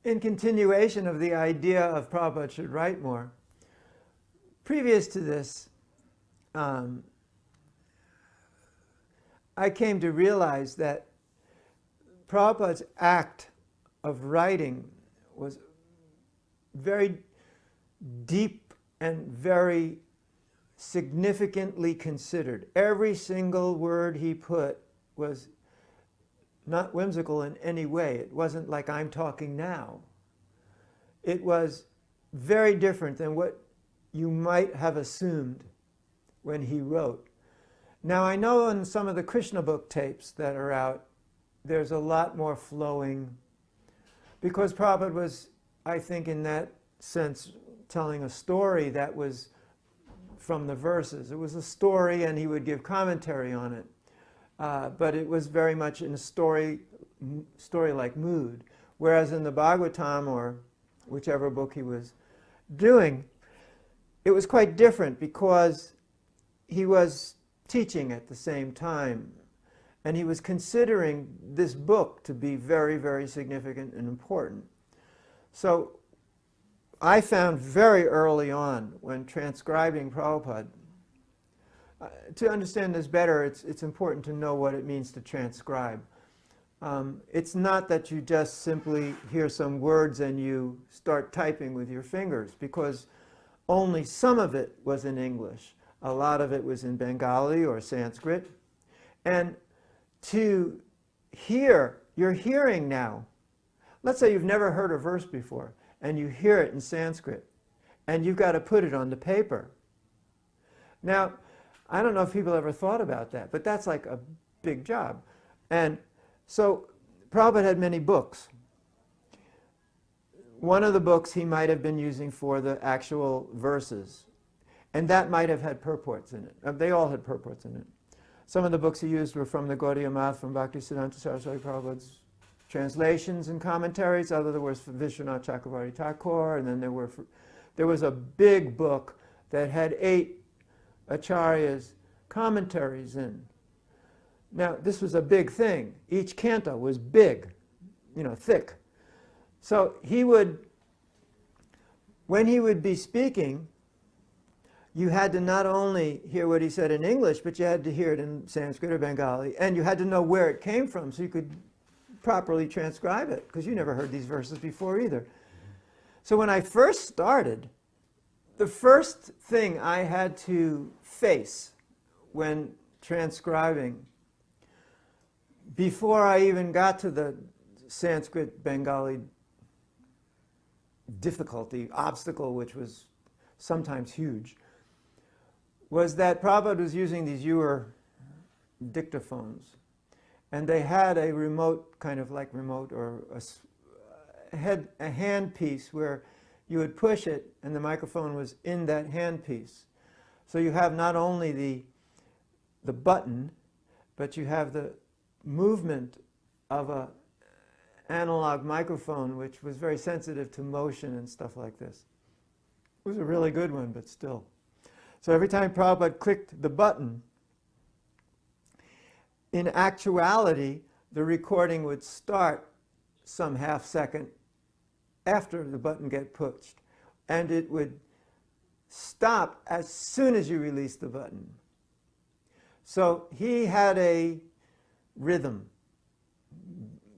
in continuation of the idea of Prabhupada should write more, previous to this, I came to realize that Prabhupada's act of writing was very deep and very significantly considered. Every single word he put was not whimsical in any way. It wasn't like I'm talking now. It was very different than what you might have assumed when he wrote. Now, I know in some of the Krishna book tapes that are out, there's a lot more flowing, because Prabhupada was, I think, in that sense, telling a story that was from the verses. It was a story, and he would give commentary on it. But it was very much in a story-like mood. Whereas in the Bhagavatam, or whichever book he was doing, it was quite different, because he was teaching at the same time. And he was considering this book to be very, very significant and important. So I found very early on, when transcribing Prabhupada, to understand this better, it's important to know what it means to transcribe. It's not that you just simply hear some words and you start typing with your fingers, because only some of it was in English. A lot of it was in Bengali or Sanskrit. And to hear, you're hearing now. Let's say you've never heard a verse before, and you hear it in Sanskrit, and you've got to put it on the paper. Now, I don't know if people ever thought about that, but that's like a big job. And so Prabhupada had many books. One of the books he might have been using for the actual verses, and that might have had purports in it. They all had purports in it. Some of the books he used were from the Gaudiya Math, from Bhaktisiddhanta Saraswati Prabhupada's translations and commentaries. Other were from Vishwanath Chakravarti Thakur, and then there was a big book that had 8 Acharyas' commentaries in. Now, this was a big thing. Each canto was big, thick. So he would, when he would be speaking, you had to not only hear what he said in English, but you had to hear it in Sanskrit or Bengali, and you had to know where it came from so you could properly transcribe it, because you never heard these verses before either. So when I first started, the first thing I had to face when transcribing, before I even got to the Sanskrit Bengali difficulty, obstacle, which was sometimes huge, was that Prabhupada was using these Ewer dictaphones. And they had a remote, kind of like remote, or a hand piece where you would push it and the microphone was in that hand piece. So you have not only the button, but you have the movement of an analog microphone, which was very sensitive to motion and stuff like this. It was a really good one, but still. So every time Prabhupada clicked the button, in actuality, the recording would start some half second after the button get pushed, and it would stop as soon as you release the button. So he had a rhythm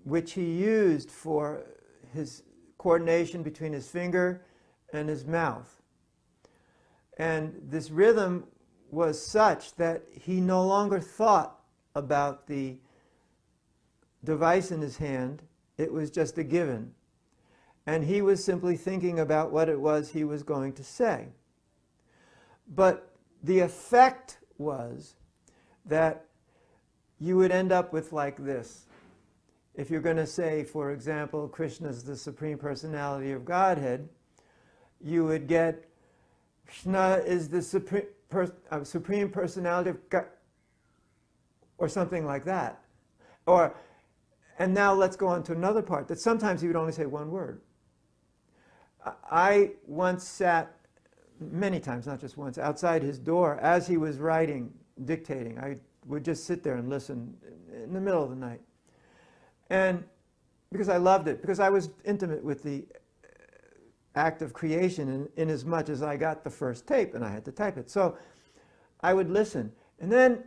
which he used for his coordination between his finger and his mouth. And this rhythm was such that he no longer thought about the device in his hand. It was just a given. And he was simply thinking about what it was he was going to say. But the effect was that you would end up with like this. If you're going to say, for example, Krishna is the Supreme Personality of Godhead, you would get Krishna is the Supreme Personality of God, or something like that. And now let's go on to another part, that sometimes he would only say one word. I once sat, many times, not just once, outside his door as he was writing, dictating. I would just sit there and listen in the middle of the night. And because I loved it, because I was intimate with the act of creation in as much as I got the first tape and I had to type it. So I would listen. And then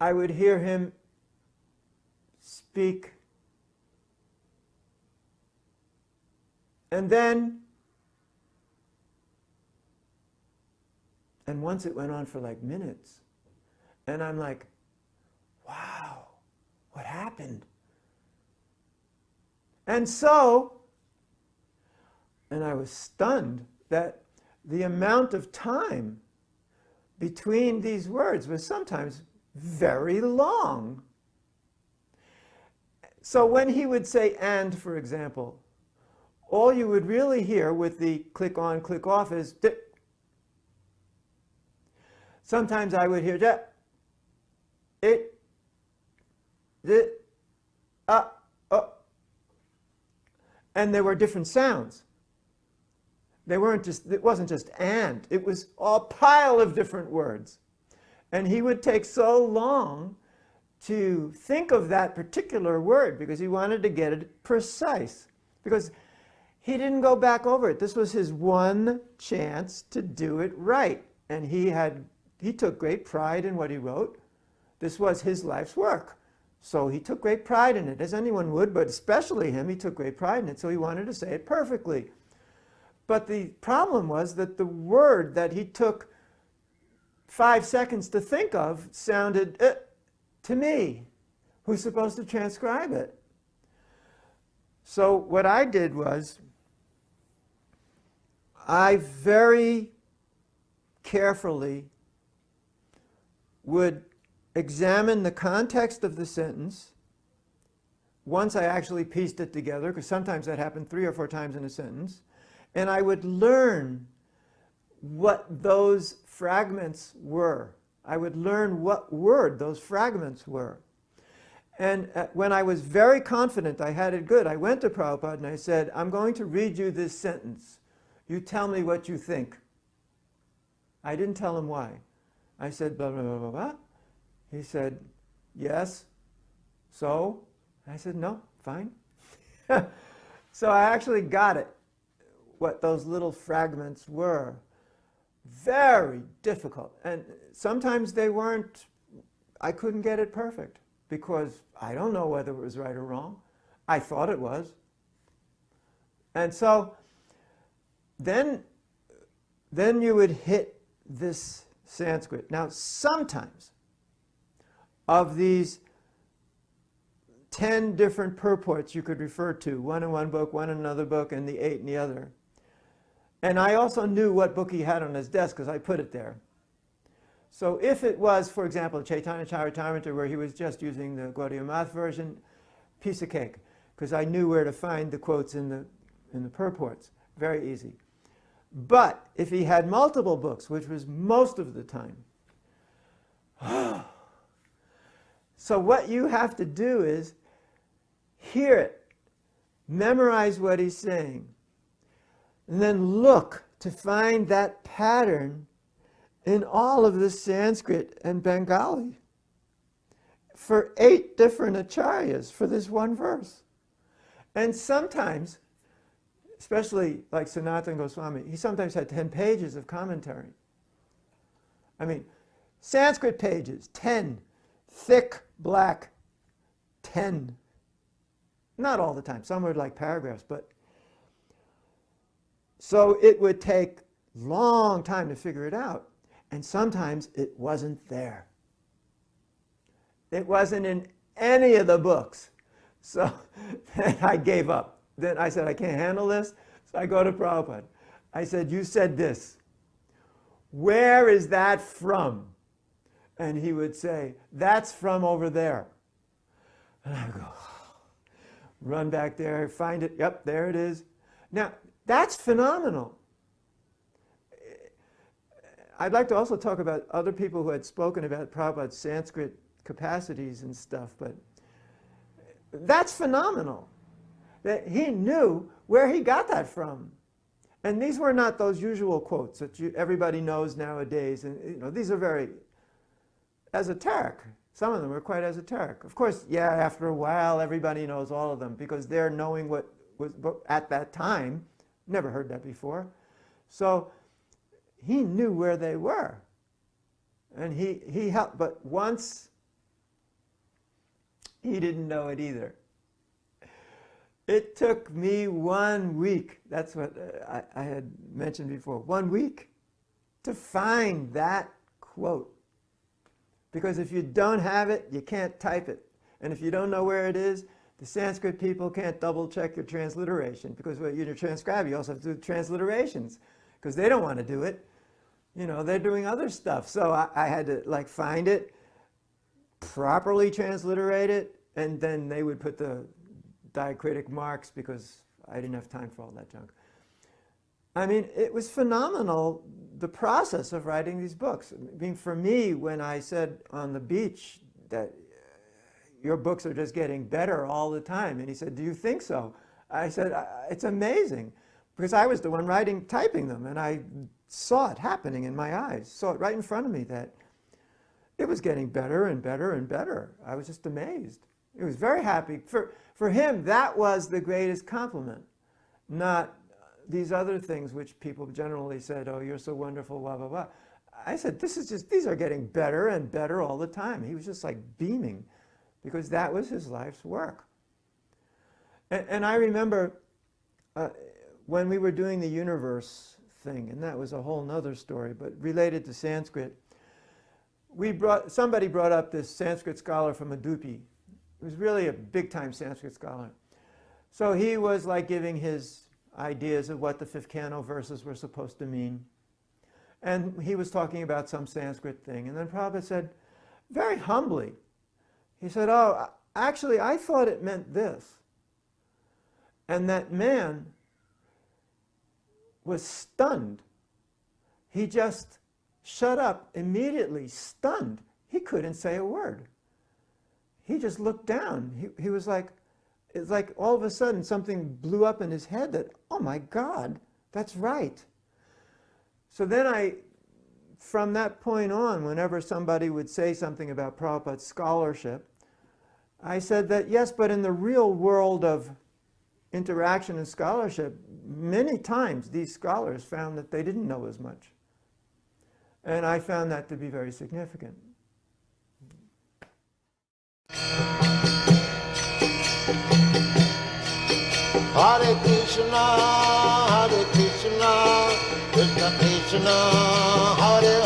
I would hear him speak. And once it went on for like minutes. And I'm like, wow, what happened? And I was stunned that the amount of time between these words was sometimes very long. So when he would say "and," for example, all you would really hear with the click on, click off is dip. Sometimes I would hear that, it, did, and there were different sounds. It wasn't just "and," it was a pile of different words. And he would take so long to think of that particular word because he wanted to get it precise. Because he didn't go back over it. This was his one chance to do it right. And he took great pride in what he wrote. This was his life's work. So he took great pride in it, as anyone would, but especially him, he took great pride in it, so he wanted to say it perfectly. But the problem was that the word that he took 5 seconds to think of sounded to me, who's supposed to transcribe it. So what I did was, I very carefully would examine the context of the sentence once I actually pieced it together, because sometimes that happened 3 or 4 times in a sentence, and I would learn what those fragments were. I would learn what word those fragments were. And when I was very confident I had it good, I went to Prabhupada and I said, I'm going to read you this sentence. You tell me what you think. I didn't tell him why. I said, blah, blah, blah, blah, blah. He said, yes. So? I said, no, fine. So I actually got it, what those little fragments were. Very difficult. And sometimes they weren't, I couldn't get it perfect because I don't know whether it was right or wrong. I thought it was. And so then you would hit this Sanskrit. Now, sometimes of these 10 different purports you could refer to, one in one book, one in another book, and the 8 in the other. And I also knew what book he had on his desk because I put it there. So if it was, for example, Chaitanya Charitamrita, where he was just using the Gaudiya Math version, piece of cake, because I knew where to find the quotes in the purports. Very easy. But if he had multiple books, which was most of the time, so what you have to do is hear it, memorize what he's saying, and then look to find that pattern in all of the Sanskrit and Bengali for 8 different acharyas for this one verse. And sometimes, especially like Sanatana Goswami, he sometimes had 10 pages of commentary. I mean, Sanskrit pages, 10. Thick, black, 10. Not all the time. Some were like paragraphs, but so it would take long time to figure it out. And sometimes it wasn't there. It wasn't in any of the books. So then I gave up. Then I said, I can't handle this. So I go to Prabhupada. I said, you said this. Where is that from? And he would say, that's from over there. And I go, run back there, find it. Yep, there it is. Now, that's phenomenal. I'd like to also talk about other people who had spoken about Prabhupada's Sanskrit capacities and stuff, but that's phenomenal. That he knew where he got that from. And these were not those usual quotes that everybody knows nowadays. And these are very esoteric. Some of them were quite esoteric. Of course, yeah, after a while, everybody knows all of them because they're knowing what was at that time. Never heard that before. So he knew where they were. And he helped. But once, he didn't know it either. It took me 1 week. That's what I had mentioned before. 1 week to find that quote. Because if you don't have it, you can't type it. And if you don't know where it is, the Sanskrit people can't double check your transliteration. Because when you're transcribing, you also have to do transliterations. Because they don't want to do it. You know, they're doing other stuff. So I had to like find it, properly transliterate it, and then they would put the diacritic marks because I didn't have time for all that junk. I mean, it was phenomenal, the process of writing these books. I mean, for me, when I said on the beach that your books are just getting better all the time, and he said, do you think so? I said, it's amazing, because I was the one typing them, and I saw it happening in my eyes, saw it right in front of me that it was getting better and better and better. I was just amazed. He was very happy. For him, that was the greatest compliment, not these other things which people generally said, oh, you're so wonderful, blah, blah, blah. I said, these are getting better and better all the time. He was just like beaming because that was his life's work. And I remember when we were doing the universe thing, and that was a whole nother story, but related to Sanskrit, somebody brought up this Sanskrit scholar from Udupi. He was really a big-time Sanskrit scholar. So he was like giving his ideas of what the fifth canto verses were supposed to mean. And he was talking about some Sanskrit thing. And then Prabhupada said, very humbly, he said, oh, actually, I thought it meant this. And that man was stunned. He just shut up immediately, stunned. He couldn't say a word. He just looked down. He was like, it's like all of a sudden something blew up in his head that, oh my God, that's right. So then from that point on, whenever somebody would say something about Prabhupada's scholarship, I said that, yes, but in the real world of interaction and scholarship, many times these scholars found that they didn't know as much. And I found that to be very significant. Hare Krishna, Krishna Krishna, Hare